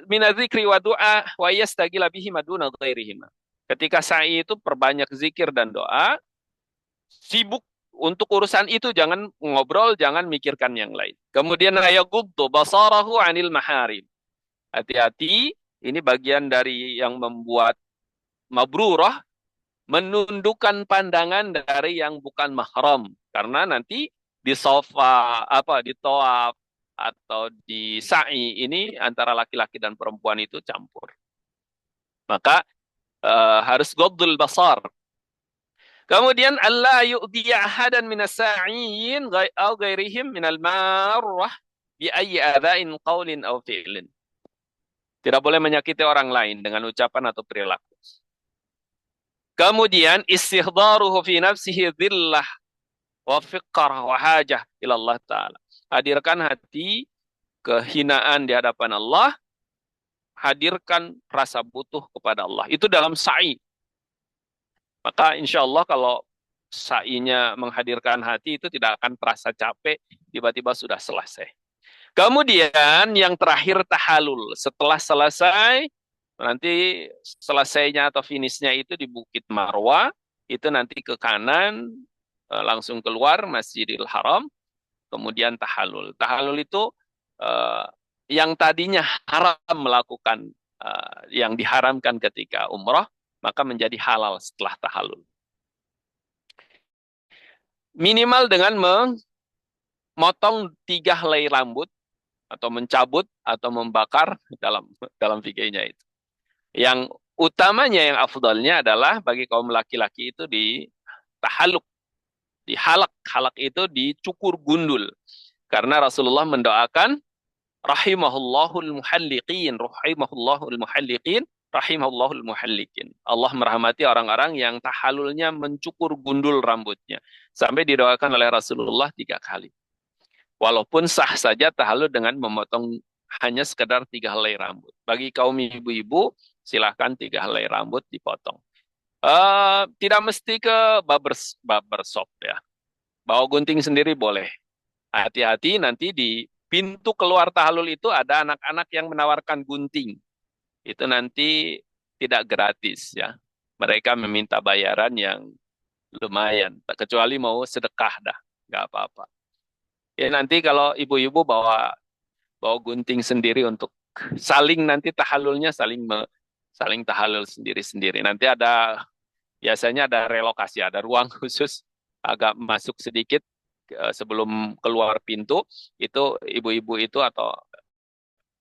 minadzikri wa du'a wa yastagila bihi maduna ghairihima. Ketika sa'i itu perbanyak zikir dan doa, sibuk untuk urusan itu, jangan ngobrol, jangan mikirkan yang lain. Kemudian ayaghuddu basarahu 'anil maharim. Hati-hati, ini bagian dari yang membuat mabrurah, menundukkan pandangan dari yang bukan mahram. Karena nanti di sofa, di tawaf atau di sa'i ini antara laki-laki dan perempuan itu campur. Maka harus ghaddul basar. Kemudian Allah yu'diya ahadan minas sa'in aw ghairihim minal marrah bi ayyi adza'in qaulin aw fi'lin. Tidak boleh menyakiti orang lain dengan ucapan atau perilaku. Kemudian istihdaruhu fi nafsihi dhillah wa fiqrah wa hajah ila Allah Ta'ala. Hadirkan hati kehinaan di hadapan Allah, hadirkan rasa butuh kepada Allah. Itu dalam sa'i. Maka insya Allah kalau sa'inya menghadirkan hati itu tidak akan terasa capek, tiba-tiba sudah selesai. Kemudian yang terakhir tahalul. Setelah selesai, nanti selesainya atau finishnya itu di Bukit Marwah, itu nanti ke kanan, langsung keluar Masjidil Haram, kemudian tahalul. Tahalul itu yang tadinya haram melakukan yang diharamkan ketika umrah, maka menjadi halal setelah tahalul. Minimal dengan memotong 3 helai rambut atau mencabut atau membakar dalam fikihnya itu. Yang utamanya, yang afdalnya adalah bagi kaum laki-laki itu di tahaluk, di halak. Halak itu dicukur gundul. Karena Rasulullah mendoakan rahimahullahul muhalliqin, rahimahullahul muhalliqin, rahimahullahul muhalliqin. Allah merahmati orang-orang yang tahalulnya mencukur gundul rambutnya. Sampai didoakan oleh Rasulullah 3 kali. Walaupun sah saja tahallul dengan memotong hanya sekedar 3 helai rambut. Bagi kaum ibu-ibu, silahkan 3 helai rambut dipotong. Tidak mesti ke barbershop ya. Bawa gunting sendiri boleh. Hati-hati, nanti di pintu keluar tahallul itu ada anak-anak yang menawarkan gunting. Itu nanti tidak gratis ya. Mereka meminta bayaran yang lumayan. Kecuali mau sedekah dah, nggak apa-apa. Ya nanti kalau ibu-ibu bawa gunting sendiri untuk saling nanti tahallulnya saling tahallul sendiri-sendiri. Nanti biasanya ada relokasi, ada ruang khusus agak masuk sedikit sebelum keluar pintu, itu ibu-ibu itu atau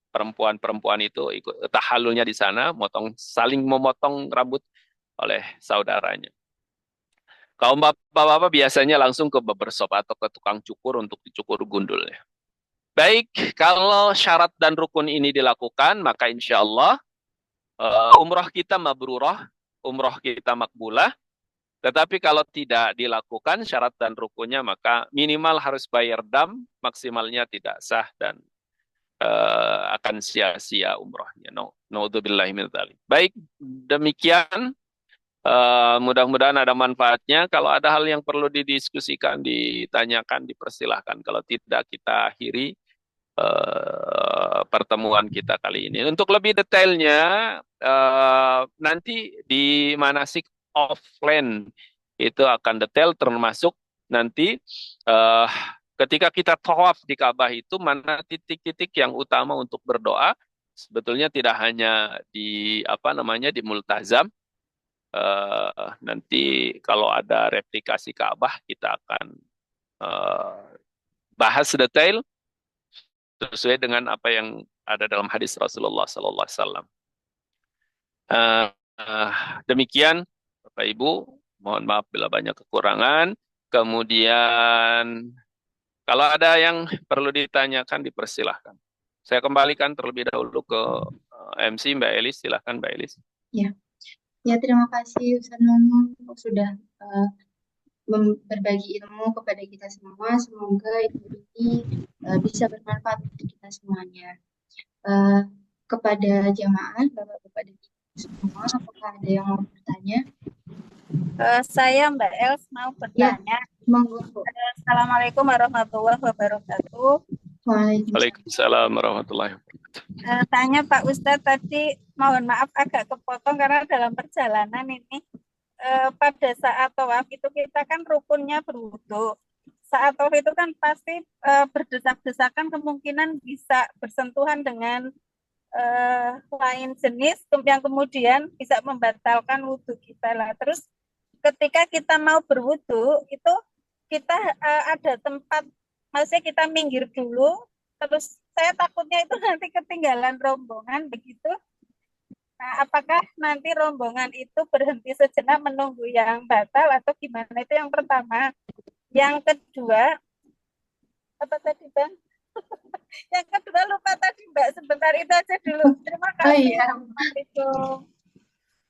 perempuan-perempuan itu ikut tahallulnya di sana, saling memotong rambut oleh saudaranya. Kaum bapak-bapak biasanya langsung ke barbershop atau ke tukang cukur untuk dicukur gundulnya. Baik, kalau syarat dan rukun ini dilakukan, maka insya Allah umroh kita mabrurah, umroh kita makbulah. Tetapi kalau tidak dilakukan syarat dan rukunnya, maka minimal harus bayar dam, maksimalnya tidak sah dan akan sia-sia umrohnya. Naudzubillahi min dzalik. Baik, demikian Mudah-mudahan ada manfaatnya. Kalau ada hal yang perlu didiskusikan, ditanyakan, dipersilahkan. Kalau tidak, kita akhiri pertemuan kita kali ini. Untuk lebih detailnya, nanti di manasik offline itu akan detail, termasuk nanti eh, ketika kita tawaf di Ka'bah itu mana titik-titik yang utama untuk berdoa. Sebetulnya tidak hanya di apa namanya di Multazam. Nanti kalau ada replikasi Ka'bah kita akan eh, bahas detail sesuai dengan apa yang ada dalam hadis Rasulullah Sallallahu Alaihi Wasallam. Eh, eh, Demikian, Bapak Ibu, mohon maaf bila banyak kekurangan. Kemudian, kalau ada yang perlu ditanyakan, dipersilahkan. Saya kembalikan terlebih dahulu ke MC Mbak Elis. Silahkan Mbak Elis. Ya, ya terima kasih Ustaz Nunung sudah berbagi ilmu kepada kita semua. Semoga ilmu ini bisa bermanfaat untuk kita semuanya. Kepada jamaah, Bapak-Bapak dan Ibu semua, apakah ada yang mau bertanya? Saya Mbak Els mau Ya, bertanya. monggo Bu. Assalamualaikum warahmatullahi wabarakatuh. Waalaikumsalam. Waalaikumsalam warahmatullahi wabarakatuh. Tanya Pak Ustadz tadi, mohon maaf agak kepotong karena dalam perjalanan ini pada saat tawaf itu kita kan rukunnya berwudu. Saat tawaf itu kan pasti berdesak-desakan, kemungkinan bisa bersentuhan dengan lain jenis yang kemudian bisa membatalkan wudhu kita lah. Terus ketika kita mau berwudhu itu kita ada tempat, maksudnya kita minggir dulu, terus saya takutnya itu nanti ketinggalan rombongan begitu. Nah, apakah nanti rombongan itu berhenti sejenak menunggu yang batal atau gimana? Itu yang pertama. Yang kedua, apa tadi Bang? Yang kedua lupa tadi Mbak, sebentar itu aja dulu. Terima Oh kasih. iya. Assalamualaikum.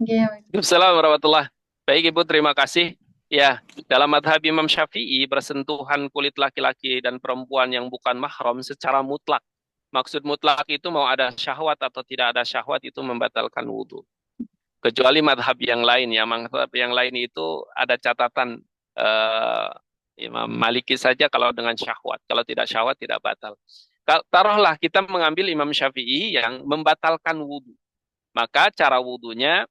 Ya, Waalaikumsalam warahmatullahi wabarakatuh. Baik Ibu, terima kasih. Ya, dalam madhab Imam Syafi'i, bersentuhan kulit laki-laki dan perempuan yang bukan mahram secara mutlak. Maksud mutlak itu mau ada syahwat atau tidak ada syahwat itu membatalkan wudhu. Kecuali madhab yang lain ya, madhab yang lain itu ada catatan Imam Maliki saja kalau dengan syahwat. Kalau tidak syahwat tidak batal. Taruhlah kita mengambil Imam Syafi'i yang membatalkan wudhu. Maka cara wudhunya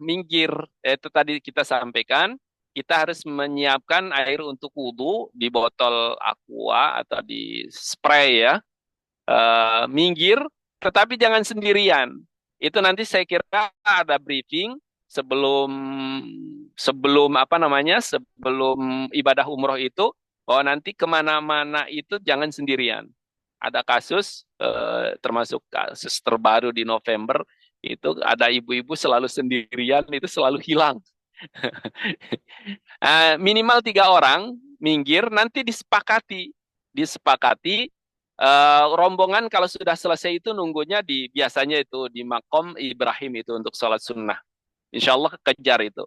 minggir. Itu tadi kita sampaikan, kita harus menyiapkan air untuk wudhu di botol aqua atau di spray ya. Minggir, tetapi jangan sendirian. Itu nanti saya kira ada briefing sebelum apa namanya sebelum ibadah umroh itu, bahwa nanti kemana-mana itu jangan sendirian. Ada kasus termasuk kasus terbaru di November itu ada ibu-ibu selalu sendirian, itu selalu hilang. Minimal 3 orang minggir, nanti disepakati rombongan kalau sudah selesai itu nunggunya biasanya itu di makom Ibrahim itu untuk sholat sunnah. Insya Allah kejar itu.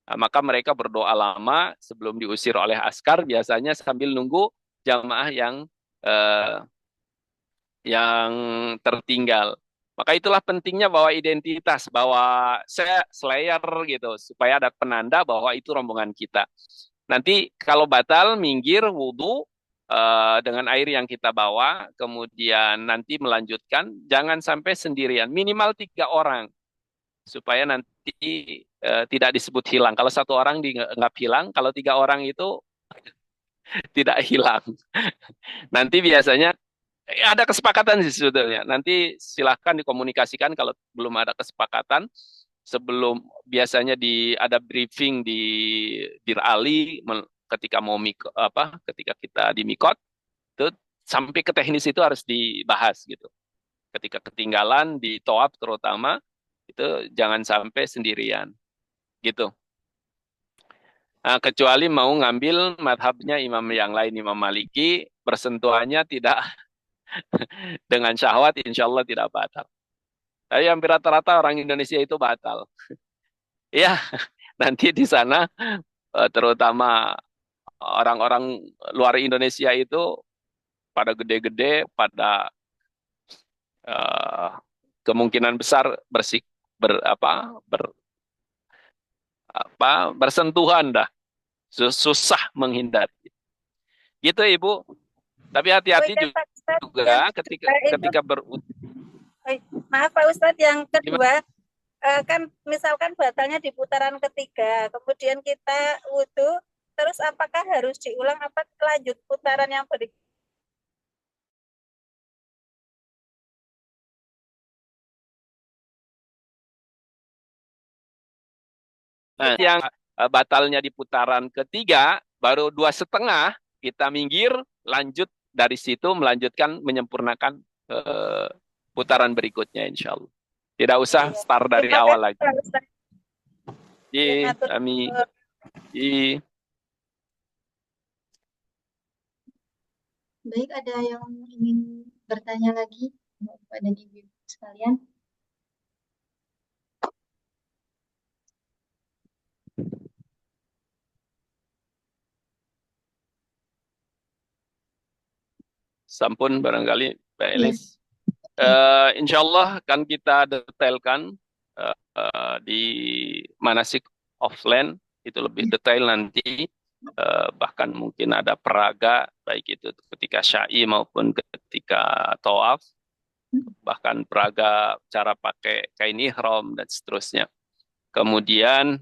Maka mereka berdoa lama sebelum diusir oleh askar, biasanya sambil nunggu jamaah yang tertinggal. Maka itulah pentingnya bawa identitas, bawa slayer gitu, supaya ada penanda bahwa itu rombongan kita. Nanti kalau batal, minggir, wudhu dengan air yang kita bawa, kemudian nanti melanjutkan, jangan sampai sendirian, minimal 3 orang, supaya nanti tidak disebut hilang. Kalau 1 orang dianggap hilang, kalau 3 orang itu tidak hilang. Nanti biasanya ada kesepakatan sih sebetulnya. Nanti silahkan dikomunikasikan kalau belum ada kesepakatan. Sebelum biasanya ada briefing di Bir Ali ketika ketika kita di mikot itu sampai ke teknis itu harus dibahas gitu. Ketika ketinggalan di toab terutama itu jangan sampai sendirian gitu. Kecuali mau ngambil madhabnya imam yang lain, Imam Maliki, bersentuhannya tidak dengan syahwat, insya Allah tidak batal. Tapi hampir rata-rata orang Indonesia itu batal. Ya, nanti di sana terutama orang-orang luar Indonesia itu pada gede-gede, pada kemungkinan besar bersentuhan dah. Susah menghindari. Gitu Ibu. Tapi hati-hati Kan Pak Ustadz, juga yang ketika kedua itu, ketika maaf Pak Ustadz, yang gimana? kedua kan misalkan batalnya di putaran ketiga, kemudian kita wudhu, terus apakah harus diulang apa lanjut putaran yang berikutnya? Nah, yang batalnya di putaran ketiga, baru 2,5 kita minggir, lanjut dari situ melanjutkan menyempurnakan putaran berikutnya insya Allah. Tidak usah Iya. start dari Terima awal kasih, lagi. Pak Ustadz. Iya, kami. Baik, ada yang ingin bertanya lagi Bapak dan Ibu sekalian? Sampun barangkali Mbak Iya. Elis. Insya Allah akan kita detailkan di manasik offline, itu lebih detail nanti. Bahkan mungkin ada peraga, baik itu ketika syai maupun ketika tawaf, bahkan peraga cara pakai kain ihram dan seterusnya. Kemudian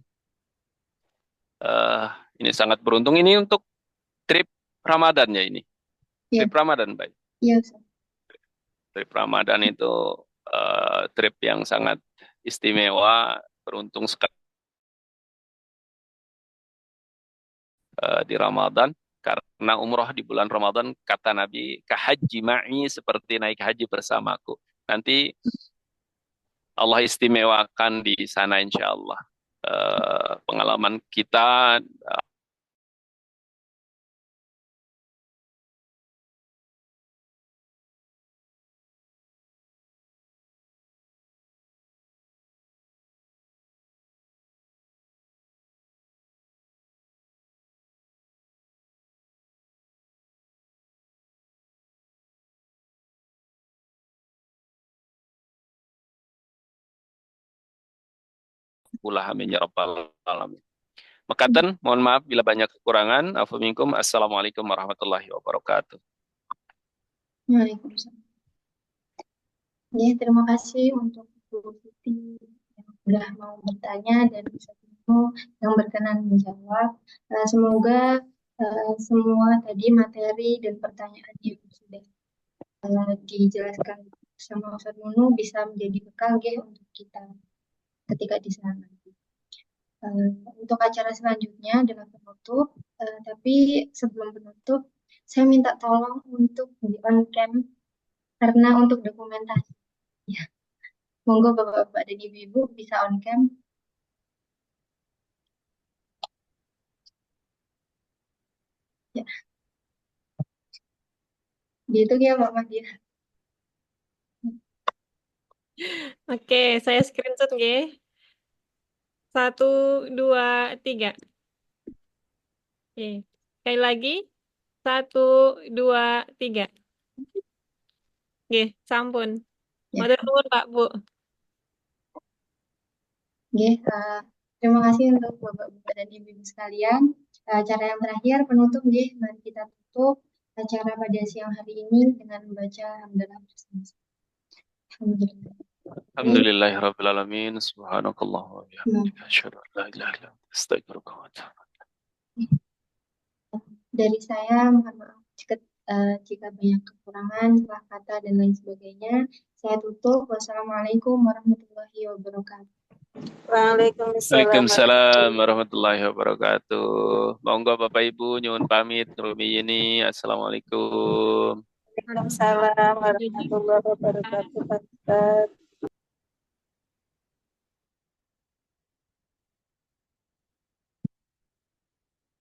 ini sangat beruntung ini untuk trip Ramadan ya ini. Iya. Trip Ramadan, baik. Iya, Ustaz. Trip Ramadan itu trip yang sangat istimewa, beruntung sekali di Ramadan, karena umroh di bulan Ramadan, kata Nabi, kahaji ma'i, seperti naik haji bersamaku. Nanti Allah istimewakan di sana insya Allah. Pengalaman kita pula amin ya rabbal alamin. Mekaten, mohon maaf bila banyak kekurangan. Afu minkum. Assalamualaikum warahmatullahi wabarakatuh. Waalaikumsalam. Ya, terima kasih untuk Bu Siti yang sudah mau bertanya dan bisa yang berkenan menjawab. Semoga semua tadi materi dan pertanyaan yang sudah dijelaskan sama Ustaz Nunu bisa menjadi bekal untuk kita ketika di sana. Untuk acara selanjutnya adalah penutup, tapi sebelum penutup, saya minta tolong untuk di on cam karena untuk dokumentasi. Ya. Monggo Bapak-bapak dan Ibu-ibu bisa on cam. Ya. Gitu ya Pak Mahdia. Oke, saya screenshot nggih. 1, 2, 3. Oke. Sekali lagi. 1, 2, 3. Nggih, sampun. Ya. Matur nuwun Pak, Bu. Oke, terima kasih untuk Bapak-bapak dan Ibu-ibu sekalian. Cara yang terakhir penutup mari kita tutup acara pada siang hari ini dengan membaca hamdalah bersama. Alhamdulillah. Alhamdulillahirabbil alamin. Subhanakallah wa bihamdika asyhadu an la ilaha illa anta astaghfiruka wa atubu ilaik. Dari saya mohon maaf jika banyak kekurangan, salah kata dan lain sebagainya. Saya tutup. Wassalamualaikum warahmatullahi wabarakatuh. Waalaikumsalam warahmatullahi wabarakatuh. Monggo Bapak Ibu nyuwun pamit Rumi ini. Assalamualaikum. Waalaikumsalam warahmatullahi wabarakatuh.